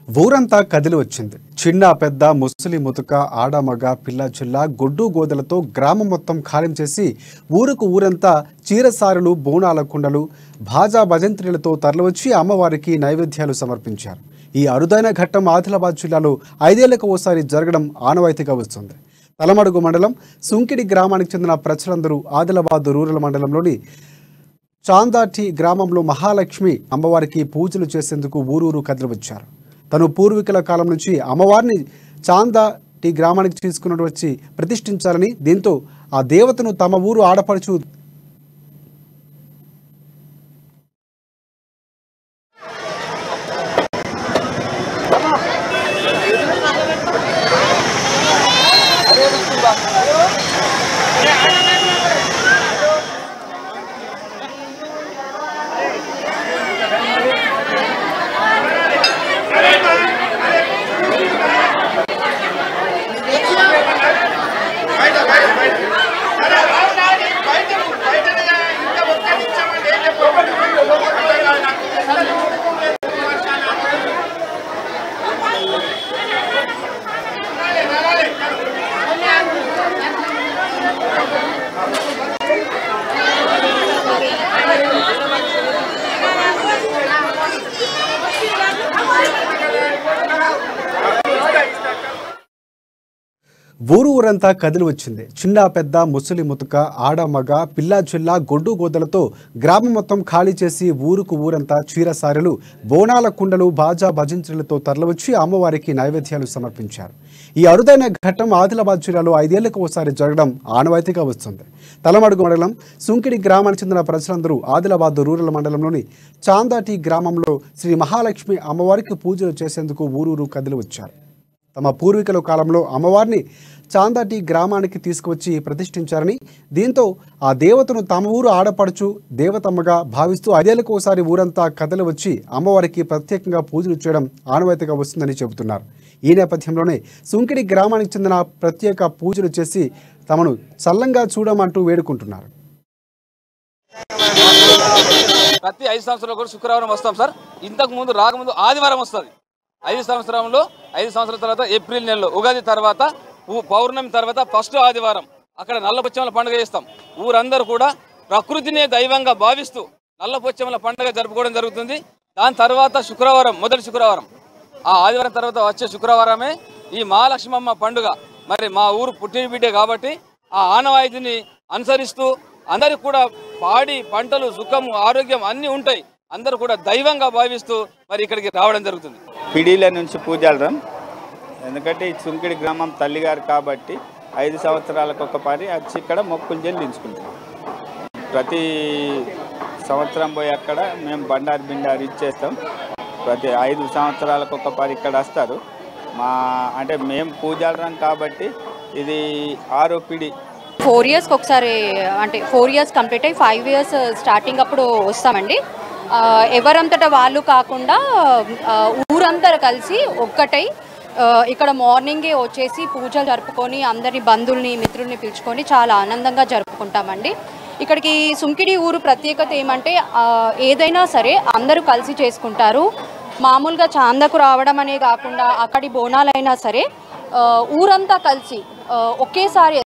ఊరంతా కదిలి వచ్చింది. చిన్న పెద్ద ముసలి ముతుక ఆడ మగ పిల్ల చిల్ల గొడ్డు గోదలతో గ్రామం మొత్తం ఖాళీ చేసి ఊరుకు ఊరంతా చీరసారులు బోనాల కుండలు భాజా భజంత్రీలతో తరలివచ్చి అమ్మవారికి నైవేద్యాలు సమర్పించారు. ఈ అరుదైన ఘట్టం ఆదిలాబాద్ జిల్లాలో 5 ఏళ్లకు ఓసారి జరగడం ఆనవాయితీగా వస్తుంది. తలమడుగు మండలం సుంకిడి గ్రామానికి చెందిన ప్రజలందరూ ఆదిలాబాద్ రూరల్ మండలంలోని చాందాటి గ్రామంలో మహాలక్ష్మి అమ్మవారికి పూజలు చేసేందుకు ఊరూరు కదిలివచ్చారు. తను పూర్వీకుల కాలం నుంచి అమ్మవారిని చాందాటి గ్రామానికి తీసుకుని వచ్చి ప్రతిష్ఠించాలని, దీంతో ఆ దేవతను తమ ఊరు ఆడపడుచు ఊరంతా కదిలి వచ్చింది. చిన్న పెద్ద ముసలి ముతుక ఆడ మగ పిల్ల చిల్ల గొడ్డు గోదలతో గ్రామం మొత్తం ఖాళీ చేసి ఊరుకు ఊరంతా చీరసారెలు బోనాల కుండలు బాజా భజంత్రీలతో తరలివచ్చి అమ్మవారికి నైవేద్యాలు సమర్పించారు. ఈ అరుదైన ఘట్టం ఆదిలాబాద్ జిల్లాలో 5 ఏళ్లకు ఓసారి జరగడం ఆనవాయితీగా వస్తుంది. తలమడుగు మండలం సుంకిడి గ్రామానికి చెందిన ప్రజలందరూ ఆదిలాబాద్ రూరల్ మండలంలోని చాందాటి గ్రామంలో శ్రీ మహాలక్ష్మి అమ్మవారికి పూజలు చేసేందుకు ఊరూరు కదిలి వచ్చారు. తమ పూర్వీకుల కాలంలో అమ్మవారిని చాందాటి గ్రామానికి తీసుకువచ్చి ప్రతిష్ఠించారని, దీంతో ఆ దేవతను తమ ఊరు ఆడపడుచు దేవతమ్మగా భావిస్తూ 5 ఏళ్లకు ఒకసారి ఊరంతా కదలి వచ్చి అమ్మవారికి ప్రత్యేకంగా పూజలు చేయడం ఆనవాయితీగా వస్తుందని చెబుతున్నారు. ఈ నేపథ్యంలోనే సుంకిడి గ్రామానికి చెందిన ప్రత్యేక పూజలు చేసి తమను చల్లంగా చూడమంటూ వేడుకుంటున్నారు. ప్రతి 5 సంవత్సరాలు కూడా శుక్రవారం వస్తాం సార్. ఇంతకు ముందు రాకముందు ఆదివారం వస్తుంది. 5 సంవత్సరాల తర్వాత ఏప్రిల్ నెలలో ఉగాది తర్వాత పౌర్ణమి తర్వాత ఫస్ట్ ఆదివారం అక్కడ నల్లపొచ్చమల పండుగ చేస్తాం. ఊరందరూ కూడా ప్రకృతినే దైవంగా భావిస్తూ నల్లపొచ్చమల పండుగ జరుపుకోవడం జరుగుతుంది. దాని తర్వాత శుక్రవారం, మొదటి శుక్రవారం, ఆ ఆదివారం తర్వాత వచ్చే శుక్రవారమే ఈ మహాలక్ష్మమ్మ పండుగ. మరి మా ఊరు పుట్టిన బిడ్డే కాబట్టి ఆ ఆనవాయితీని అనుసరిస్తూ అందరికి కూడా పాడి పంటలు సుఖము ఆరోగ్యం అన్నీ ఉంటాయి. అందరూ కూడా దైవంగా భావిస్తూ మరి ఇక్కడికి రావడం జరుగుతుంది. పిడీల నుంచి పూజాలరం, ఎందుకంటే ఈ సుంకిడి గ్రామం తల్లిగారు కాబట్టి 5 సంవత్సరాలకు ఒకసారి వచ్చి ఇక్కడ మొక్కులు చెల్లించుకుంటాం. ప్రతి సంవత్సరం పోయి అక్కడ మేము బండారు ఇచ్చేస్తాం. ప్రతి 5 సంవత్సరాలకు ఒకసారి ఇక్కడ వస్తారు. అంటే మేము పూజాలరం కాబట్టి ఇది 6వ పిడి. 4 ఇయర్స్కి ఒకసారి, అంటే 4 ఇయర్స్ కంప్లీట్ అయ్యి 5 ఇయర్స్ స్టార్టింగ్ అప్పుడు వస్తామండి. ఎవరంతటా వాళ్ళు కాకుండా ఊరందరూ కలిసి ఒక్కటై ఇక్కడ మార్నింగే వచ్చేసి పూజలు జరుపుకొని అందరి బంధువుల్ని మిత్రుల్ని పిలుచుకొని చాలా ఆనందంగా జరుపుకుంటామండి. ఇక్కడికి సుంకిడి ఊరు ప్రత్యేకత ఏమంటే ఏదైనా సరే అందరూ కలిసి చేసుకుంటారు. మామూలుగా చాందకు రావడం అనే కాకుండా అక్కడి బోనాలైనా సరే ఊరంతా కలిసి ఒకేసారి